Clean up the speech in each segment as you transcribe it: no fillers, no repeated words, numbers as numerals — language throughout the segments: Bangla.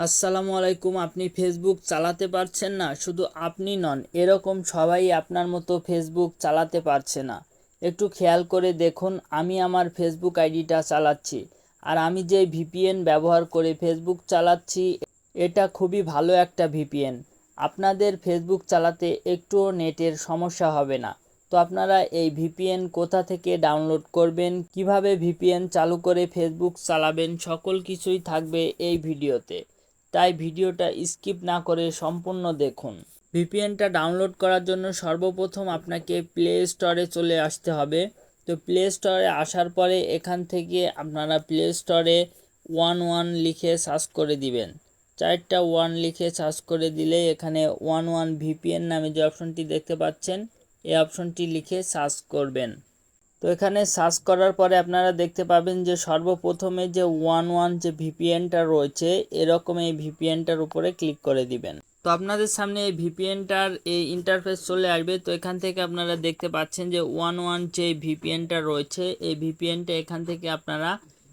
আসসালামু আলাইকুম। আপনি ফেসবুক চালাতে পারছেন না, শুধু আপনি নন, এরকম সবাই আপনার মতো ফেসবুক চালাতে পারছে না। একটু খেয়াল করে দেখুন, আমি আমার ফেসবুক আইডিটা চালাচ্ছি, আর আমি যে ভিপিএন ব্যবহার করে ফেসবুক চালাচ্ছি এটা খুবই ভালো একটা ভিপিএন। আপনাদের ফেসবুক চালাতে একটুও নেটের সমস্যা হবে না। তো আপনারা এই ভিপিএন কোথা থেকে ডাউনলোড করবেন, কিভাবে ভিপিএন চালু করে ফেসবুক চালাবেন, সকল কিছুই থাকবে এই ভিডিওতে। তাই ভিডিওটা স্কিপ না করে সম্পূর্ণ দেখুন। ভিপিএনটা ডাউনলোড করার জন্য সর্বপ্রথম আপনাকে প্লে স্টোরে চলে আসতে হবে। তো প্লে স্টোরে আসার পরে এখান থেকে আপনারা প্লে স্টোরে 11 লিখে সার্চ করে দিবেন। 4টা 1 লিখে সার্চ করে দিলে এখানে 11 ভিপিএন নামে যে অপশনটি দেখতে পাচ্ছেন, এই অপশনটি লিখে সার্চ করবেন। তো এখানে সার্চ করার পরে আপনারা দেখতে পাবেন যে সর্বপ্রথমে যে 11 যে ভিপিএনটা রয়েছে, এরকম এই ভিপিএনটার উপরে ক্লিক করে দিবেন। তো আপনাদের সামনে এই ভিপিএনটার এই ইন্টারফেস চলে আসবে। তো এখান থেকে আপনারা দেখতে পাচ্ছেন যে 11 যে ভিপিএনটা রয়েছে, এই ভিপিএনটা এখান থেকে আপনারা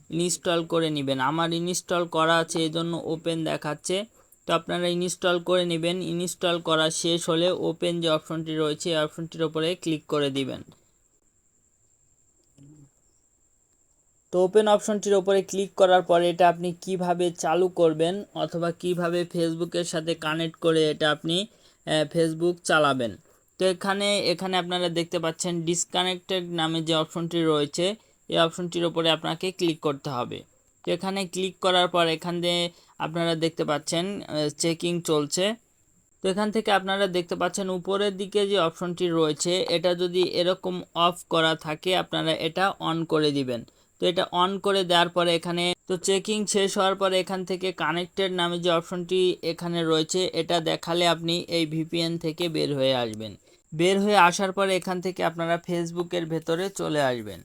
ইনস্টল করে নেবেন। আমার ইনস্টল করা আছে, এই জন্য ওপেন দেখাচ্ছে। তো আপনারা ইনস্টল করে নেবেন। ইনস্টল করা শেষ হলে ওপেন যে অপশনটি রয়েছে, এই অপশনটির উপরে ক্লিক করে দিবেন। তো ওপেন অপশনটির উপরে ক্লিক করার পরে এটা আপনি কিভাবে চালু করবেন অথবা কিভাবে ফেসবুকের সাথে কানেক্ট করে এটা আপনি ফেসবুক চালাবেন। তো এখানে আপনারা দেখতে পাচ্ছেন ডিসকানেক্টেড নামে যে অপশনটি রয়েছে, এই অপশনটির উপরে আপনাকে ক্লিক করতে হবে। তো এখানে ক্লিক করার পর এখানে আপনারা দেখতে পাচ্ছেন চেকিং চলছে। তো এখান থেকে আপনারা দেখতে পাচ্ছেন উপরের দিকে যে অপশনটি রয়েছে, এটা যদি এরকম অফ করা থাকে আপনারা এটা অন করে দিবেন। তো এটা অন করে দেওয়ার পরে এখানে তো চেকিং শেষ হওয়ার পরে এখান থেকে কানেক্টেড নামে যে অপশনটি এখানে রয়েছে, এটা দেখালে আপনি এই ভিপিএন থেকে বের হয়ে আসবেন। বের হয়ে আসার পরে এখান থেকে আপনারা ফেসবুকের ভেতরে চলে আসবেন।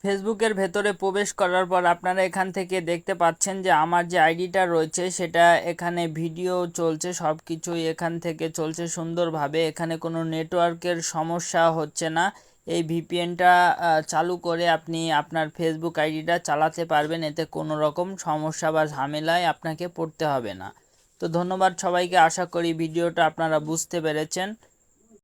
ফেসবুকের ভেতরে প্রবেশ করার পর আপনারা এখান থেকে দেখতে পাচ্ছেন যে আমার যে আইডিটা রয়েছে সেটা এখানে ভিডিও চলছে, সব কিছুই এখান থেকে চলছে সুন্দরভাবে। এখানে কোনো নেটওয়ার্কের সমস্যা হচ্ছে না। এই ভিপিএনটা চালু করে আপনি আপনার ফেসবুক আইডিটা চালাতে পারবেন, এতে কোনো রকম সমস্যা বা ঝামেলায় আপনাকে পড়তে হবে না। তো ধন্যবাদ সবাইকে, আশা করি ভিডিওটা আপনারা বুঝতে পেরেছেন।